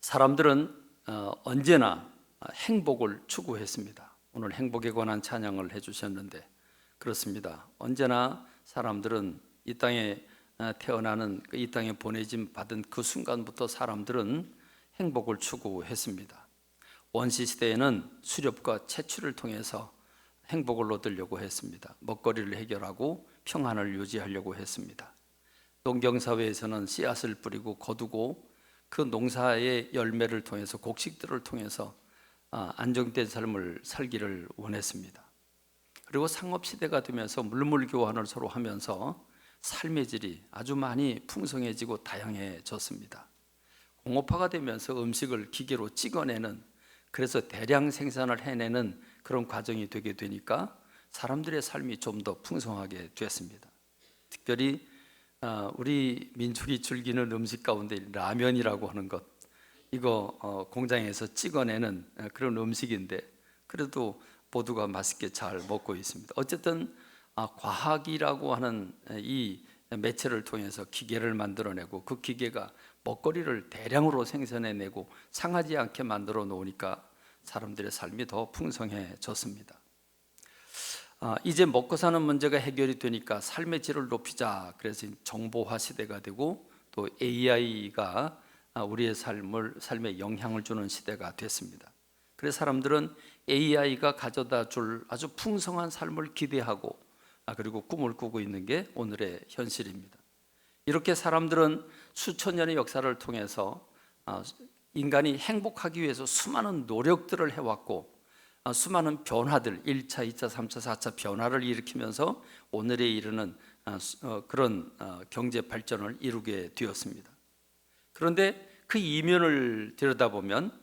사람들은 언제나 행복을 추구했습니다. 오늘 행복에 관한 찬양을 해주셨는데 그렇습니다. 언제나 사람들은 이 땅에 태어나는 이 땅에 보내짐 받은 그 순간부터 사람들은 행복을 추구했습니다. 원시 시대에는 수렵과 채취를 통해서 행복을 얻으려고 했습니다. 먹거리를 해결하고 평안을 유지하려고 했습니다. 농경사회에서는 씨앗을 뿌리고 거두고 그 농사의 열매를 통해서 곡식들을 통해서 안정된 삶을 살기를 원했습니다. 그리고 상업시대가 되면서 물물교환을 서로 하면서 삶의 질이 아주 많이 풍성해지고 다양해졌습니다. 공업화가 되면서 음식을 기계로 찍어내는, 그래서 대량 생산을 해내는 그런 과정이 되게 되니까 사람들의 삶이 좀 더 풍성하게 됐습니다. 특별히 우리 민족이 즐기는 음식 가운데 라면이라고 하는 것, 이거 공장에서 찍어내는 그런 음식인데 그래도 모두가 맛있게 잘 먹고 있습니다. 어쨌든 과학이라고 하는 이 매체를 통해서 기계를 만들어내고 그 기계가 먹거리를 대량으로 생산해내고 상하지 않게 만들어 놓으니까 사람들의 삶이 더 풍성해졌습니다. 이제 먹고 사는 문제가 해결이 되니까 삶의 질을 높이자, 그래서 정보화 시대가 되고 또 AI가 우리의 삶에 영향을 주는 시대가 됐습니다. 그래서 사람들은 AI가 가져다 줄 아주 풍성한 삶을 기대하고 그리고 꿈을 꾸고 있는 게 오늘의 현실입니다. 이렇게 사람들은 수천 년의 역사를 통해서 인간이 행복하기 위해서 수많은 노력들을 해왔고 수많은 변화들, 1차, 2차, 3차, 4차 변화를 일으키면서 오늘에 이르는 그런 경제 발전을 이루게 되었습니다. 그런데 그 이면을 들여다보면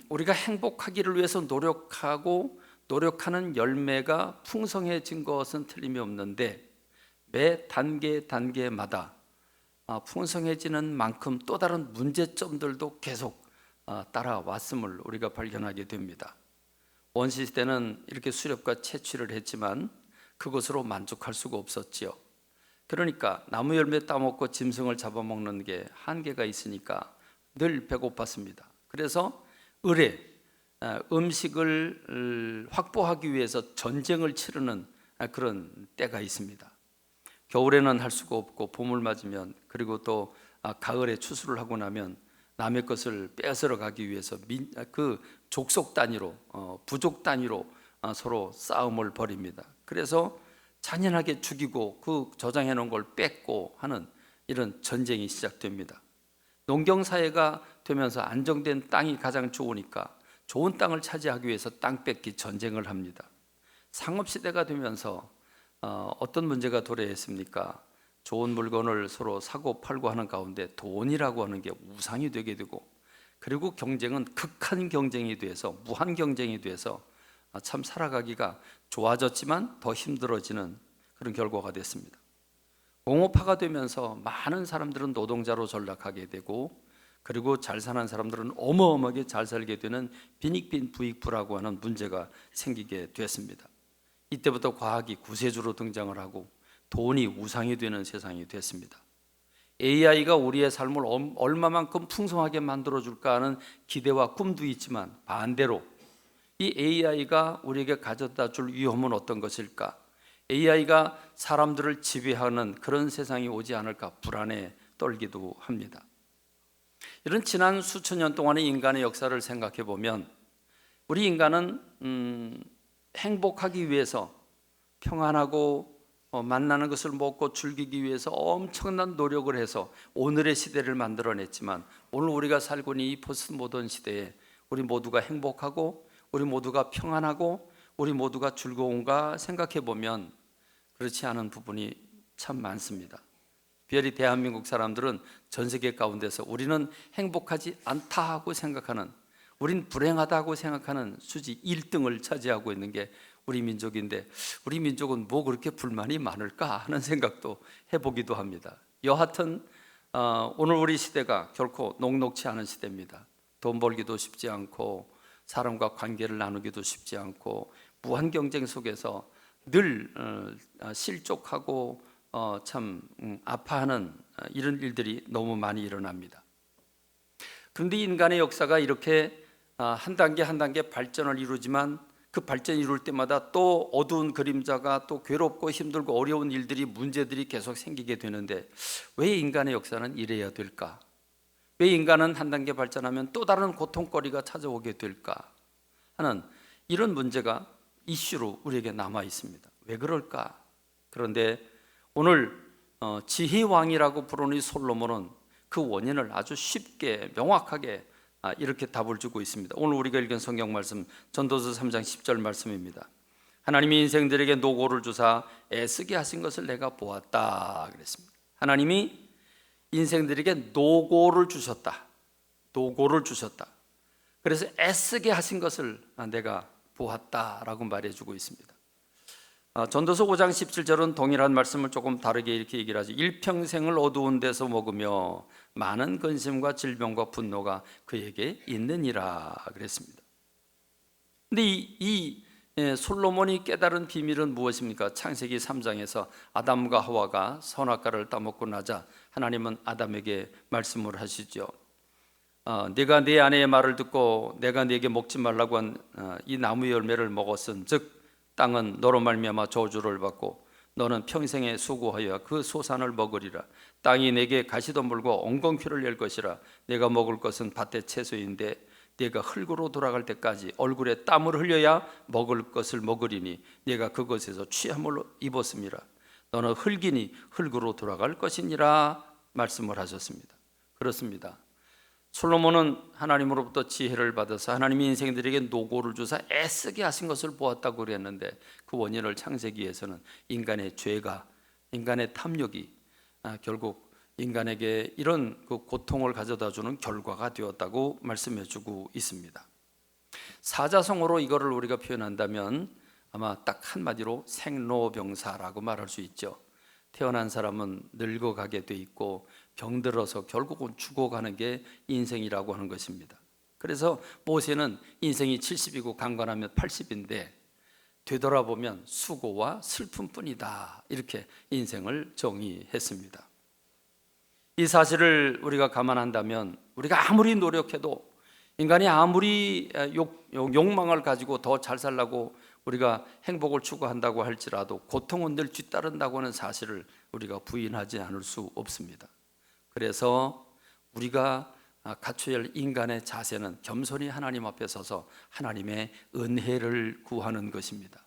우리가 행복하기를 위해서 노력하고 노력하는 열매가 풍성해진 것은 틀림이 없는데 매 단계마다 풍성해지는 만큼 또 다른 문제점들도 계속 따라왔음을 우리가 발견하게 됩니다. 원시시대는 이렇게 수렵과 채취를 했지만 그것으로 만족할 수가 없었지요. 그러니까 나무 열매 따먹고 짐승을 잡아먹는 게 한계가 있으니까 늘 배고팠습니다. 그래서 음식을 확보하기 위해서 전쟁을 치르는 그런 때가 있습니다. 겨울에는 할 수가 없고 봄을 맞으면, 그리고 또 가을에 추수를 하고 나면 남의 것을 빼앗으러 가기 위해서 그 족속 단위로, 부족 단위로 서로 싸움을 벌입니다. 그래서 잔인하게 죽이고 그 저장해 놓은 걸 뺏고 하는 이런 전쟁이 시작됩니다. 농경사회가 되면서 안정된 땅이 가장 좋으니까 좋은 땅을 차지하기 위해서 땅 뺏기 전쟁을 합니다. 상업시대가 되면서 어떤 문제가 도래했습니까? 좋은 물건을 서로 사고 팔고 하는 가운데 돈이라고 하는 게 우상이 되게 되고, 그리고 경쟁은 극한 경쟁이 돼서 무한 경쟁이 돼서 참 살아가기가 좋아졌지만 더 힘들어지는 그런 결과가 됐습니다. 공업화가 되면서 많은 사람들은 노동자로 전락하게 되고, 그리고 잘 사는 사람들은 어마어마하게 잘 살게 되는 빈익빈 부익부라고 하는 문제가 생기게 됐습니다. 이때부터 과학이 구세주로 등장을 하고 돈이 우상이 되는 세상이 됐습니다. AI가 우리의 삶을 얼마만큼 풍성하게 만들어줄까 하는 기대와 꿈도 있지만 반대로 이 AI가 우리에게 가져다 줄 위험은 어떤 것일까? AI가 사람들을 지배하는 그런 세상이 오지 않을까 불안에 떨기도 합니다. 이런 지난 수천 년 동안의 인간의 역사를 생각해 보면 우리 인간은 행복하기 위해서 평안하고 만나는 것을 먹고 즐기기 위해서 엄청난 노력을 해서 오늘의 시대를 만들어냈지만 오늘 우리가 살고 있는 이 포스트 모던 시대에 우리 모두가 행복하고 우리 모두가 평안하고 우리 모두가 즐거운가 생각해 보면 그렇지 않은 부분이 참 많습니다. 특별히 대한민국 사람들은 전 세계 가운데서 우리는 행복하지 않다고 생각하는, 우린 불행하다고 생각하는 수지 1등을 차지하고 있는 게 우리 민족인데 우리 민족은 뭐 그렇게 불만이 많을까 하는 생각도 해보기도 합니다. 여하튼 오늘 우리 시대가 결코 녹록치 않은 시대입니다. 돈 벌기도 쉽지 않고 사람과 관계를 나누기도 쉽지 않고 무한 경쟁 속에서 늘 실족하고 참 아파하는 이런 일들이 너무 많이 일어납니다. 그런데 인간의 역사가 이렇게 한 단계 한 단계 발전을 이루지만 그 발전을 이룰 때마다 또 어두운 그림자가 또 괴롭고 힘들고 어려운 일들이 문제들이 계속 생기게 되는데 왜 인간의 역사는 이래야 될까? 왜 인간은 한 단계 발전하면 또 다른 고통거리가 찾아오게 될까 하는 이런 문제가 이슈로 우리에게 남아 있습니다. 왜 그럴까? 그런데 오늘 지혜왕이라고 부르는 이 솔로몬은 그 원인을 아주 쉽게 명확하게 이렇게 답을 주고 있습니다. 오늘 우리가 읽은 성경 말씀 전도서 3장 10절 말씀입니다. 하나님이 인생들에게 노고를 주사 애쓰게 하신 것을 내가 보았다 그랬습니다. 하나님이 인생들에게 노고를 주셨다. 노고를 주셨다. 그래서 애쓰게 하신 것을 내가 보았다라고 말해주고 있습니다. 전도서 5장 17절은 동일한 말씀을 조금 다르게 이렇게 얘기를 하죠. 일평생을 어두운 데서 먹으며 많은 근심과 질병과 분노가 그에게 있느니라 그랬습니다. 근데 이 솔로몬이 깨달은 비밀은 무엇입니까? 창세기 3장에서 아담과 하와가 선악과를 따먹고 나자 하나님은 아담에게 말씀을 하시죠. 네가 네 아내의 말을 듣고 내가 네게 먹지 말라고 한 이 나무 열매를 먹었은 즉 땅은 너로 말미암아 저주를 받고 너는 평생에 수고하여 그 소산을 먹으리라. 땅이 내게 가시덤불과 엉겅퀴를 낼 것이라. 내가 먹을 것은 밭의 채소인데 네가 흙으로 돌아갈 때까지 얼굴에 땀을 흘려야 먹을 것을 먹으리니 네가 그것에서 취함을 입었음이라. 너는 흙이니 흙으로 돌아갈 것이니라 말씀을 하셨습니다. 그렇습니다. 솔로몬은 하나님으로부터 지혜를 받아서 하나님이 인생들에게 노고를 주사 애쓰게 하신 것을 보았다고 그랬는데 그 원인을 창세기에서는 인간의 죄가, 인간의 탐욕이 결국 인간에게 이런 그 고통을 가져다 주는 결과가 되었다고 말씀해 주고 있습니다. 사자성어로 이거를 우리가 표현한다면 아마 딱 한마디로 생로병사라고 말할 수 있죠. 태어난 사람은 늙어가게 돼 있고 병들어서 결국은 죽어가는 게 인생이라고 하는 것입니다. 그래서 모세는 인생이 70이고 강건하면 80인데 되돌아보면 수고와 슬픔뿐이다 이렇게 인생을 정의했습니다. 이 사실을 우리가 감안한다면 우리가 아무리 노력해도 인간이 아무리 욕망을 가지고 더 잘 살라고 우리가 행복을 추구한다고 할지라도 고통은 늘 뒤따른다고 하는 사실을 우리가 부인하지 않을 수 없습니다. 그래서 우리가 갖춰야 할 인간의 자세는 겸손히 하나님 앞에 서서 하나님의 은혜를 구하는 것입니다.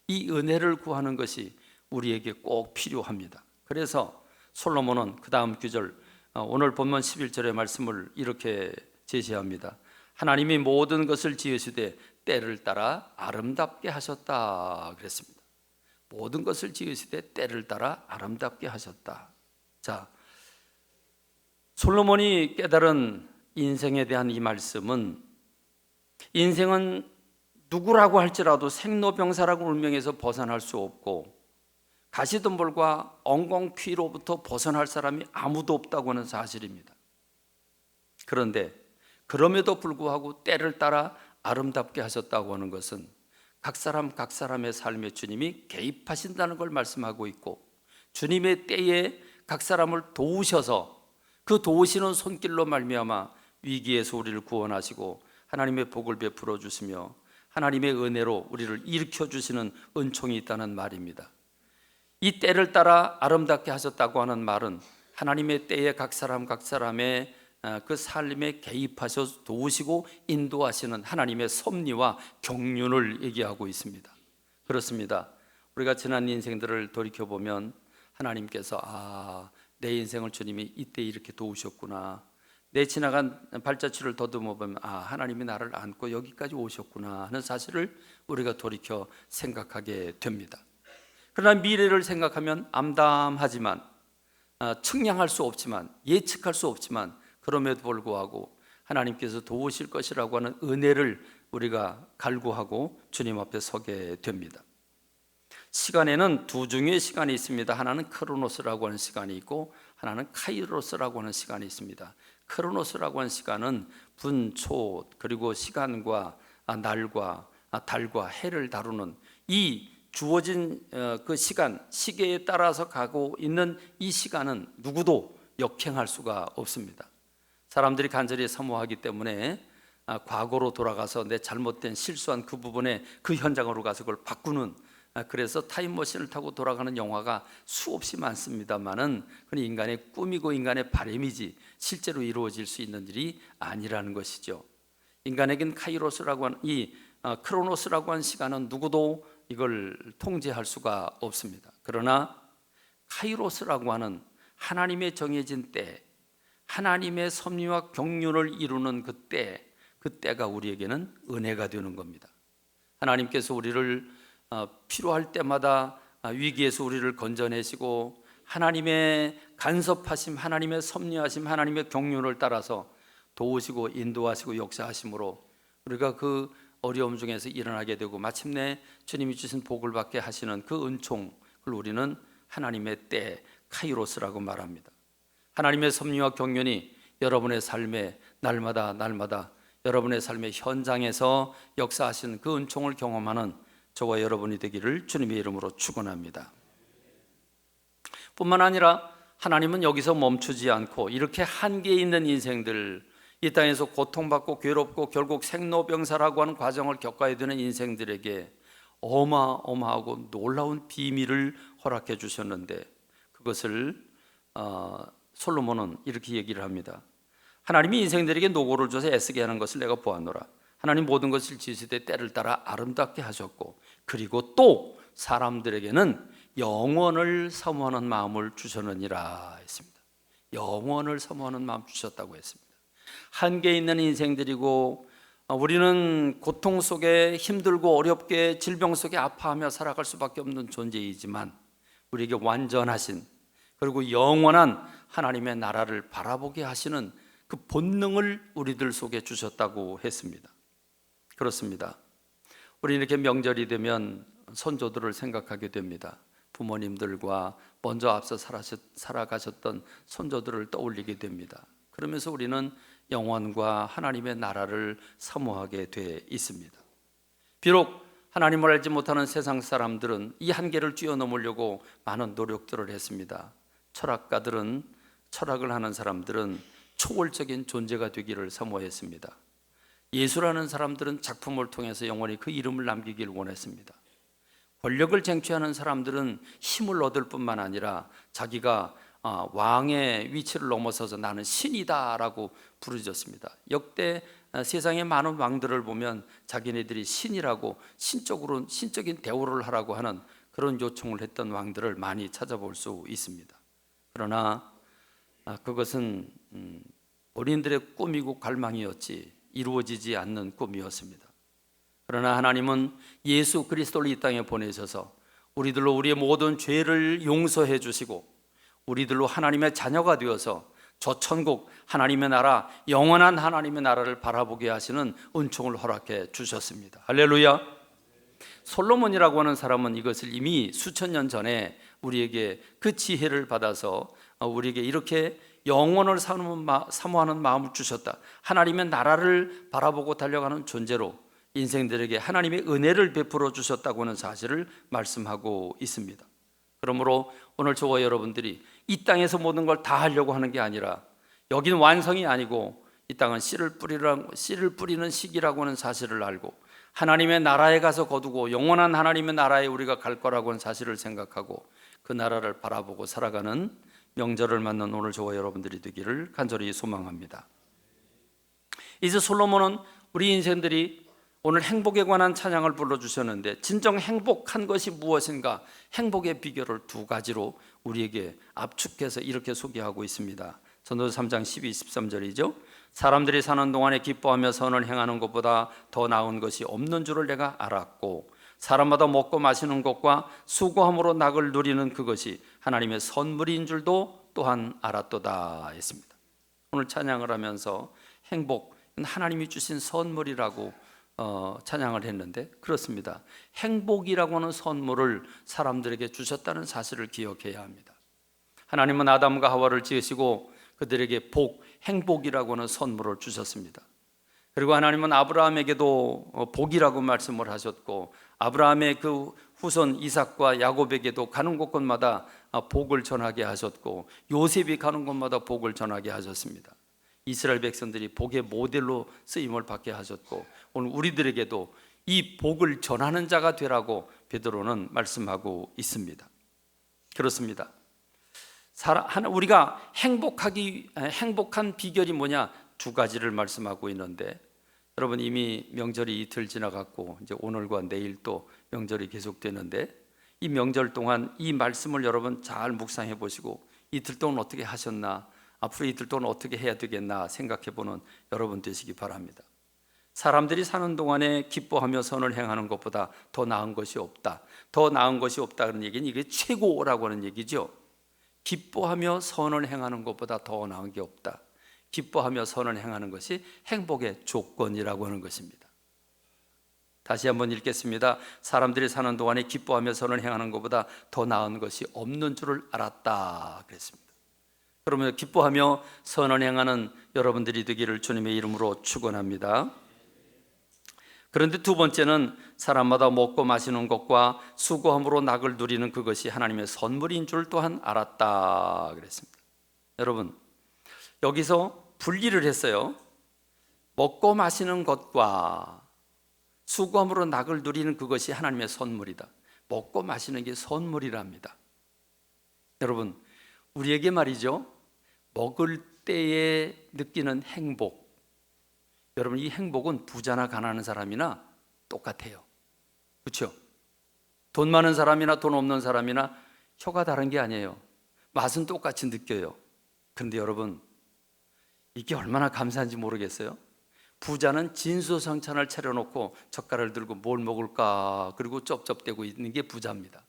이 은혜를 구하는 것이 우리에게 꼭 필요합니다. 그래서 솔로몬은 그 다음 구절 오늘 본문 11절의 말씀을 이렇게 제시합니다. 하나님이 모든 것을 지으시되 때를 따라 아름답게 하셨다 그랬습니다. 모든 것을 지으시되 때를 따라 아름답게 하셨다. 자, 솔로몬이 깨달은 인생에 대한 이 말씀은 인생은 누구라고 할지라도 생로병사라고 운명에서 벗어날 수 없고 가시덤불과 엉겅퀴로부터 벗어날 사람이 아무도 없다고 하는 사실입니다. 그런데 그럼에도 불구하고 때를 따라 아름답게 하셨다고 하는 것은 각 사람의 삶에 주님이 개입하신다는 걸 말씀하고 있고 주님의 때에 각 사람을 도우셔서 그 도우시는 손길로 말미암아 위기에서 우리를 구원하시고 하나님의 복을 베풀어 주시며 하나님의 은혜로 우리를 일으켜 주시는 은총이 있다는 말입니다. 이 때를 따라 아름답게 하셨다고 하는 말은 하나님의 때에 각 사람의 그 삶에 개입하셔서 도우시고 인도하시는 하나님의 섭리와 경륜을 얘기하고 있습니다. 그렇습니다. 우리가 지난 인생들을 돌이켜보면 하나님께서 내 인생을 주님이 이때 이렇게 도우셨구나, 내 지나간 발자취를 더듬어 보면 하나님이 나를 안고 여기까지 오셨구나 하는 사실을 우리가 돌이켜 생각하게 됩니다. 그러나 미래를 생각하면 암담하지만 측량할 수 없지만 예측할 수 없지만 그럼에도 불구하고 하나님께서 도우실 것이라고 하는 은혜를 우리가 갈구하고 주님 앞에 서게 됩니다. 시간에는 두 종류의 시간이 있습니다. 하나는 크로노스라고 하는 시간이 있고 하나는 카이로스라고 하는 시간이 있습니다. 크로노스라고 하는 시간은 분초 그리고 시간과 날과 달과 해를 다루는 이 주어진 그 시간, 시계에 따라서 가고 있는 이 시간은 누구도 역행할 수가 없습니다. 사람들이 간절히 사모하기 때문에 과거로 돌아가서 내 잘못된 실수한 그 부분에 그 현장으로 가서 그걸 바꾸는, 그래서 타임머신을 타고 돌아가는 영화가 수없이 많습니다만은 그건 인간의 꿈이고 인간의 바람이지 실제로 이루어질 수 있는 일이 아니라는 것이죠. 인간에겐 카이로스라고 하는 크로노스라고 하는 시간은 누구도 이걸 통제할 수가 없습니다. 그러나 카이로스라고 하는 하나님의 정해진 때, 하나님의 섭리와 경륜을 이루는 그 때가 우리에게는 은혜가 되는 겁니다. 하나님께서 우리를 필요할 때마다 위기에서 우리를 건져내시고 하나님의 간섭하심, 하나님의 섭리하심, 하나님의 경륜을 따라서 도우시고 인도하시고 역사하심으로 우리가 그 어려움 중에서 일어나게 되고 마침내 주님이 주신 복을 받게 하시는 그 은총을 우리는 하나님의 때, 카이로스라고 말합니다. 하나님의 섭리와 경륜이 여러분의 삶에 날마다 여러분의 삶의 현장에서 역사하시는 그 은총을 경험하는 저와 여러분이 되기를 주님의 이름으로 축원합니다. 뿐만 아니라 하나님은 여기서 멈추지 않고 이렇게 한계에 있는 인생들, 이 땅에서 고통받고 괴롭고 결국 생로병사라고 하는 과정을 겪어야 되는 인생들에게 어마어마하고 놀라운 비밀을 허락해 주셨는데, 그것을 솔로몬은 이렇게 얘기를 합니다. 하나님이 인생들에게 노고를 줘서 애쓰게 하는 것을 내가 보았노라. 하나님 모든 것을 지으시되 때를 따라 아름답게 하셨고, 그리고 또 사람들에게는 영원을 사모하는 마음을 주셨느니라 했습니다. 영원을 사모하는 마음 주셨다고 했습니다. 한계에 있는 인생들이고 우리는 고통 속에 힘들고 어렵게 질병 속에 아파하며 살아갈 수밖에 없는 존재이지만 우리에게 완전하신, 그리고 영원한 하나님의 나라를 바라보게 하시는 그 본능을 우리들 속에 주셨다고 했습니다. 그렇습니다. 우리 이렇게 명절이 되면 선조들을 생각하게 됩니다. 부모님들과 먼저 앞서 살아가셨던 선조들을 떠올리게 됩니다. 그러면서 우리는 영원과 하나님의 나라를 사모하게 돼 있습니다. 비록 하나님을 알지 못하는 세상 사람들은 이 한계를 뛰어넘으려고 많은 노력들을 했습니다. 철학을 하는 사람들은 초월적인 존재가 되기를 사모했습니다. 예술하는 사람들은 작품을 통해서 영원히 그 이름을 남기기를 원했습니다. 권력을 쟁취하는 사람들은 힘을 얻을 뿐만 아니라 자기가 왕의 위치를 넘어서서 나는 신이다라고 부르짖었습니다. 역대 세상의 많은 왕들을 보면 자기네들이 신이라고 신적인 대우를 하라고 하는 그런 요청을 했던 왕들을 많이 찾아볼 수 있습니다. 그러나 그것은 본인들의 꿈이고 갈망이었지 이루어지지 않는 꿈이었습니다. 그러나 하나님은 예수 그리스도를 이 땅에 보내셔서 우리들로 우리의 모든 죄를 용서해 주시고 우리들로 하나님의 자녀가 되어서 저 천국 하나님의 나라, 영원한 하나님의 나라를 바라보게 하시는 은총을 허락해 주셨습니다. 할렐루야. 솔로몬이라고 하는 사람은 이것을 이미 수천 년 전에 우리에게 그 지혜를 받아서 우리에게 이렇게 영원을 사모하는 마음을 주셨다. 하나님의 나라를 바라보고 달려가는 존재로 인생들에게 하나님의 은혜를 베풀어 주셨다고 하는 사실을 말씀하고 있습니다. 그러므로 오늘 저와 여러분들이 이 땅에서 모든 걸 다 하려고 하는 게 아니라, 여기는 완성이 아니고 이 땅은 씨를 뿌리는 시기라고 하는 사실을 알고 하나님의 나라에 가서 거두고 영원한 하나님의 나라에 우리가 갈 거라고 하는 사실을 생각하고 그 나라를 바라보고 살아가는 명절을 맞는 오늘 저와 여러분들이 되기를 간절히 소망합니다. 이제 솔로몬은 우리 인생들이 오늘 행복에 관한 찬양을 불러주셨는데, 진정 행복한 것이 무엇인가, 행복의 비결을 두 가지로 우리에게 압축해서 이렇게 소개하고 있습니다. 전도서 3장 12, 13절이죠. 사람들이 사는 동안에 기뻐하며 선을 행하는 것보다 더 나은 것이 없는 줄을 내가 알았고, 사람마다 먹고 마시는 것과 수고함으로 낙을 누리는 그것이 하나님의 선물인 줄도 또한 알았도다 했습니다. 오늘 찬양을 하면서 행복은 하나님이 주신 선물이라고 찬양을 했는데, 그렇습니다. 행복이라고 하는 선물을 사람들에게 주셨다는 사실을 기억해야 합니다. 하나님은 아담과 하와를 지으시고 그들에게 행복이라고 하는 선물을 주셨습니다. 그리고 하나님은 아브라함에게도 복이라고 말씀을 하셨고, 아브라함의 그 후손 이삭과 야곱에게도 가는 곳곳마다 복을 전하게 하셨고, 요셉이 가는 곳마다 복을 전하게 하셨습니다. 이스라엘 백성들이 복의 모델로 쓰임을 받게 하셨고, 오늘 우리들에게도 이 복을 전하는 자가 되라고 베드로는 말씀하고 있습니다. 그렇습니다. 우리가 행복한 비결이 뭐냐? 두 가지를 말씀하고 있는데, 여러분 이미 명절이 이틀 지나갔고 이제 오늘과 내일 또 명절이 계속되는데, 이 명절 동안 이 말씀을 여러분 잘 묵상해 보시고 이틀 동안 어떻게 하셨나, 앞으로 이틀 동안 어떻게 해야 되겠나 생각해 보는 여러분 되시기 바랍니다. 사람들이 사는 동안에 기뻐하며 선을 행하는 것보다 더 나은 것이 없다. 더 나은 것이 없다는 얘기는 이게 최고라고 하는 얘기죠. 기뻐하며 선을 행하는 것보다 더 나은 게 없다. 기뻐하며 선을 행하는 것이 행복의 조건이라고 하는 것입니다. 다시 한번 읽겠습니다. 사람들이 사는 동안에 기뻐하며 선을 행하는 것보다 더 나은 것이 없는 줄을 알았다 그랬습니다. 그러면 기뻐하며 선을 행하는 여러분들이 되기를 주님의 이름으로 축원합니다. 그런데 두 번째는 사람마다 먹고 마시는 것과 수고함으로 낙을 누리는 그것이 하나님의 선물인 줄 또한 알았다 그랬습니다. 여러분 여기서 분리를 했어요. 먹고 마시는 것과 수고함으로 낙을 누리는 그것이 하나님의 선물이다. 먹고 마시는 게 선물이랍니다. 여러분 우리에게 말이죠, 먹을 때에 느끼는 행복, 여러분 이 행복은 부자나 가난한 사람이나 똑같아요. 그렇죠? 돈 많은 사람이나 돈 없는 사람이나 혀가 다른 게 아니에요. 맛은 똑같이 느껴요. 그런데 여러분 이게 얼마나 감사한지 모르겠어요. 부자는 진수성찬을 차려놓고 젓갈을 들고 뭘 먹을까 그리고 쩝쩝대고 있는 게 부자입니다.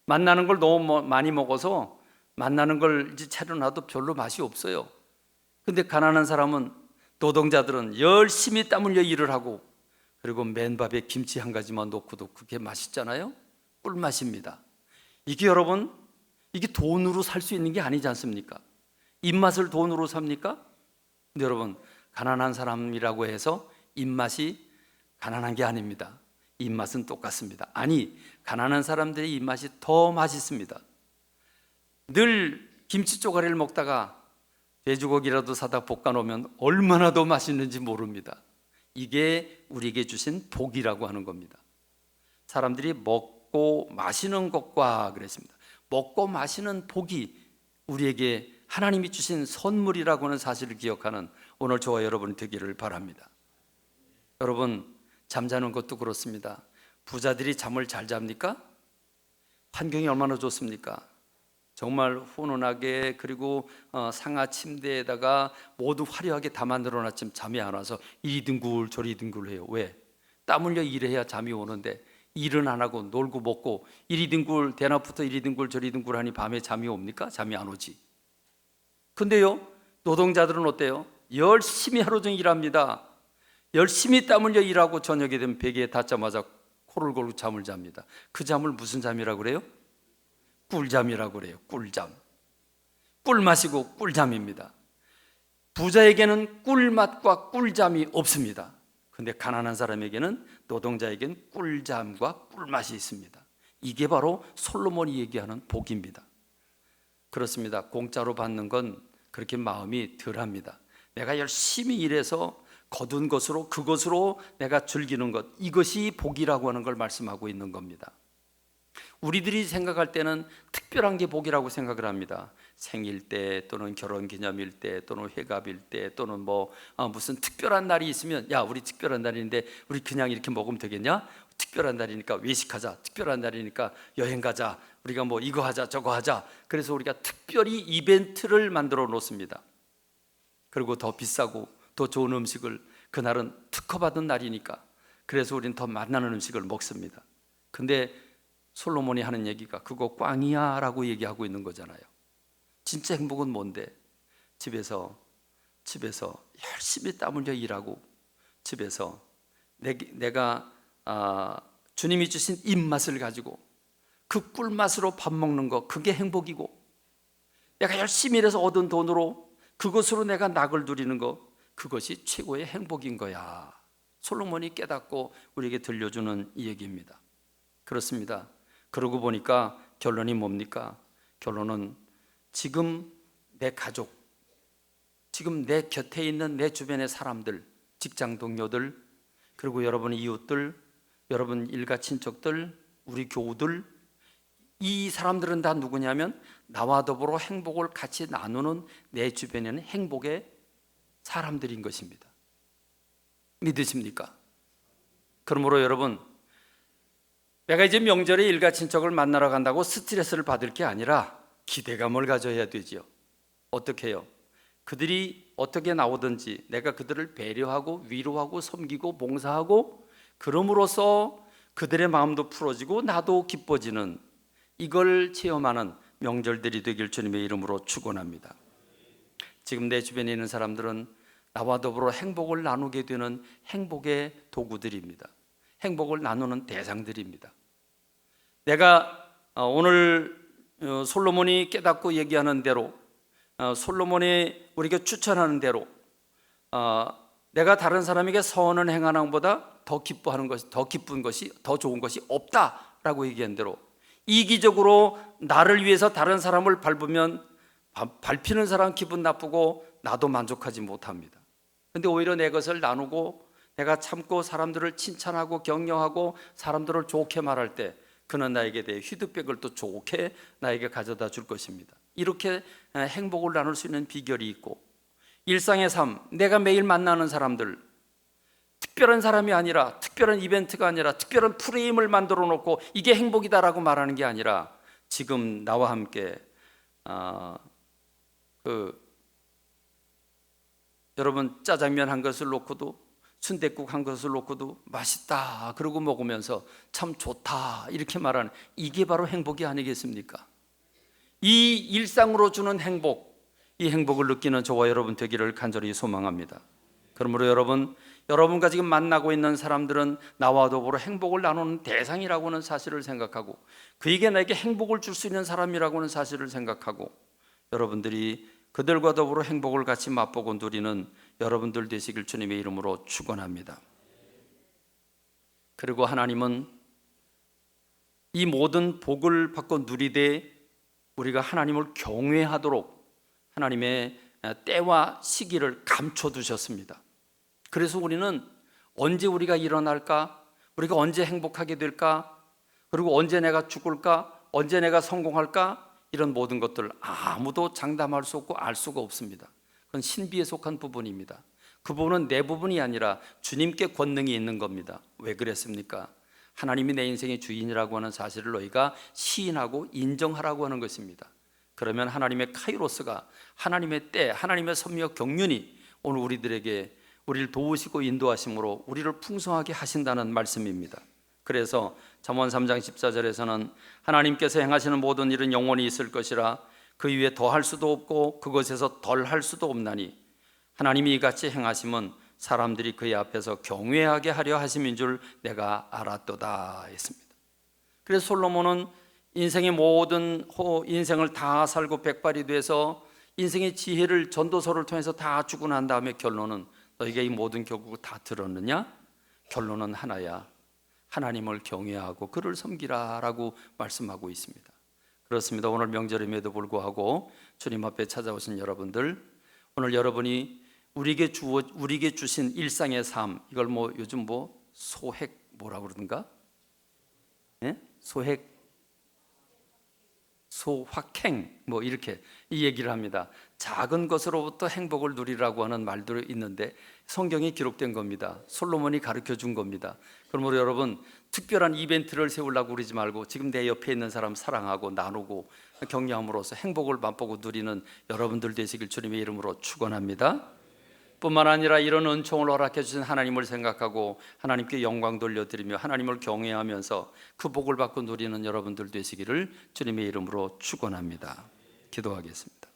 만나는 걸 너무 많이 먹어서 만나는 걸 이제 차려놔도 별로 맛이 없어요. 근데 가난한 사람은, 노동자들은 열심히 땀 흘려 일을 하고 그리고 맨밥에 김치 한 가지만 넣고도 그게 맛있잖아요. 꿀맛입니다. 이게 여러분 이게 돈으로 살 수 있는 게 아니지 않습니까? 입맛을 돈으로 삽니까? 근데 여러분 가난한 사람이라고 해서 입맛이 가난한 게 아닙니다. 입맛은 똑같습니다. 아니 가난한 사람들의 입맛이 더 맛있습니다. 늘 김치 쪼가리를 먹다가 돼지고기라도 사다 볶아놓으면 얼마나 더 맛있는지 모릅니다. 이게 우리에게 주신 복이라고 하는 겁니다. 사람들이 먹고 마시는 것과 그랬습니다. 먹고 마시는 복이 우리에게 하나님이 주신 선물이라고 하는 사실을 기억하는 오늘 저와 여러분이 되기를 바랍니다. 여러분 잠자는 것도 그렇습니다. 부자들이 잠을 잘 잡니까? 환경이 얼마나 좋습니까? 정말 훈훈하게, 그리고 상하 침대에다가 모두 화려하게 다 만들어놨지만 잠이 안 와서 이리 뒹굴 저리 뒹굴 해요. 왜? 땀 흘려 일해야 잠이 오는데 일은 안 하고 놀고 먹고 이리 뒹굴, 대낮부터 이리 뒹굴 저리 뒹굴 하니 밤에 잠이 옵니까? 잠이 안 오지. 근데요 노동자들은 어때요? 열심히 하루 종일 일합니다. 열심히 땀 흘려 일하고 저녁에 되면 베개에 닿자마자 코를 골고 잠을 잡니다. 그 잠을 무슨 잠이라고 그래요? 꿀잠이라고 그래요. 꿀잠. 꿀 마시고 꿀잠입니다. 부자에게는 꿀맛과 꿀잠이 없습니다. 근데 가난한 사람에게는, 노동자에게는 꿀잠과 꿀맛이 있습니다. 이게 바로 솔로몬이 얘기하는 복입니다. 그렇습니다. 공짜로 받는 건 그렇게 마음이 덜합니다. 내가 열심히 일해서 거둔 것으로, 그것으로 내가 즐기는 것, 이것이 복이라고 하는 걸 말씀하고 있는 겁니다. 우리들이 생각할 때는 특별한 게 복이라고 생각을 합니다. 생일 때 또는 결혼기념일 때 또는 회갑일 때 또는 무슨 특별한 날이 있으면, 야 우리 특별한 날인데 우리 그냥 이렇게 먹으면 되겠냐? 특별한 날이니까 외식하자, 특별한 날이니까 여행 가자, 우리가 이거 하자 저거 하자. 그래서 우리가 특별히 이벤트를 만들어 놓습니다. 그리고 더 비싸고 더 좋은 음식을, 그날은 특허받은 날이니까 그래서 우리는 더 맛나는 음식을 먹습니다. 근데 솔로몬이 하는 얘기가 그거 꽝이야 라고 얘기하고 있는 거잖아요. 진짜 행복은 뭔데? 집에서 열심히 땀 흘려 일하고, 집에서 내가 주님이 주신 입맛을 가지고 그 꿀맛으로 밥 먹는 거, 그게 행복이고, 내가 열심히 일해서 얻은 돈으로 그것으로 내가 낙을 누리는 거, 그것이 최고의 행복인 거야. 솔로몬이 깨닫고 우리에게 들려주는 이 얘기입니다. 그렇습니다. 그러고 보니까 결론이 뭡니까? 결론은 지금 내 가족, 지금 내 곁에 있는 내 주변의 사람들, 직장 동료들, 그리고 여러분의 이웃들, 여러분 일가 친척들, 우리 교우들, 이 사람들은 다 누구냐면 나와 더불어 행복을 같이 나누는 내 주변에는 행복의 사람들인 것입니다. 믿으십니까? 그러므로 여러분, 내가 이제 명절에 일가 친척을 만나러 간다고 스트레스를 받을 게 아니라 기대감을 가져야 되지요. 어떻게 해요? 그들이 어떻게 나오든지 내가 그들을 배려하고 위로하고 섬기고 봉사하고 그럼으로써 그들의 마음도 풀어지고 나도 기뻐지는, 이걸 체험하는 명절들이 되길 주님의 이름으로 축원합니다. 지금 내 주변에 있는 사람들은 나와 더불어 행복을 나누게 되는 행복의 도구들입니다. 행복을 나누는 대상들입니다. 내가 오늘 솔로몬이 깨닫고 얘기하는 대로, 솔로몬이 우리에게 추천하는 대로, 내가 다른 사람에게 선을 행하는 것보다 더 기뻐하는 것이, 더 기쁜 것이, 더 좋은 것이 없다라고 얘기한 대로, 이기적으로 나를 위해서 다른 사람을 밟으면 밟히는 사람 기분 나쁘고 나도 만족하지 못합니다. 근데 오히려 내 것을 나누고 내가 참고 사람들을 칭찬하고 격려하고 사람들을 좋게 말할 때 그는 나에게 대해 피드백을 또 좋게 나에게 가져다 줄 것입니다. 이렇게 행복을 나눌 수 있는 비결이 있고, 일상의 삶, 내가 매일 만나는 사람들, 특별한 사람이 아니라, 특별한 이벤트가 아니라 특별한 프레임을 만들어 놓고 이게 행복이다라고 말하는 게 아니라, 지금 나와 함께 여러분 짜장면 한 것을 놓고도, 순댓국 한 것을 놓고도 맛있다 그러고 먹으면서 참 좋다 이렇게 말하는, 이게 바로 행복이 아니겠습니까? 이 일상으로 주는 행복, 이 행복을 느끼는 저와 여러분 되기를 간절히 소망합니다. 그러므로 여러분과 지금 만나고 있는 사람들은 나와 더불어 행복을 나누는 대상이라고는 사실을 생각하고, 그에게 나에게 행복을 줄 수 있는 사람이라고는 사실을 생각하고, 여러분들이 그들과 더불어 행복을 같이 맛보고 누리는 여러분들 되시길 주님의 이름으로 축원합니다. 그리고 하나님은 이 모든 복을 받고 누리되 우리가 하나님을 경외하도록 하나님의 때와 시기를 감춰두셨습니다. 그래서 우리는 언제 우리가 일어날까? 우리가 언제 행복하게 될까? 그리고 언제 내가 죽을까? 언제 내가 성공할까? 이런 모든 것들 아무도 장담할 수 없고 알 수가 없습니다. 그건 신비에 속한 부분입니다. 그 부분은 내 부분이 아니라 주님께 권능이 있는 겁니다. 왜 그랬습니까? 하나님이 내 인생의 주인이라고 하는 사실을 너희가 시인하고 인정하라고 하는 것입니다. 그러면 하나님의 카이로스가, 하나님의 때, 하나님의 섭리와 경륜이 오늘 우리를 도우시고 인도하심으로 우리를 풍성하게 하신다는 말씀입니다. 그래서 잠언 3장 14절에서는 하나님께서 행하시는 모든 일은 영원히 있을 것이라 그 위에 더할 수도 없고 그것에서 덜할 수도 없나니 하나님이 이같이 행하심은 사람들이 그의 앞에서 경외하게 하려 하심인 줄 내가 알았도다 했습니다. 그래서 솔로몬은 인생의 모든 인생을 다 살고 백발이 돼서 인생의 지혜를 전도서를 통해서 다 주고 난 다음에 결론은, 너희가 이 모든 교국을 다 들었느냐? 결론은 하나야. 하나님을 경외하고 그를 섬기라 라고 말씀하고 있습니다. 그렇습니다. 오늘 명절임에도 불구하고 주님 앞에 찾아오신 여러분들, 오늘 여러분이 우리에게 주신 일상의 삶, 이걸 요즘 소핵 뭐라고 그러던가? 예? 소확행 이렇게 이 얘기를 합니다. 작은 것으로부터 행복을 누리라고 하는 말도 있는데 성경에 기록된 겁니다. 솔로몬이 가르쳐 준 겁니다. 그러므로 여러분, 특별한 이벤트를 세우려고 그러지 말고 지금 내 옆에 있는 사람 사랑하고 나누고 격려함으로써 행복을 맛보고 누리는 여러분들 되시길 주님의 이름으로 축원합니다. 뿐만 아니라 이런 은총을 허락해 주신 하나님을 생각하고 하나님께 영광 돌려드리며 하나님을 경외하면서 그 복을 받고 누리는 여러분들 되시기를 주님의 이름으로 축원합니다. 기도하겠습니다.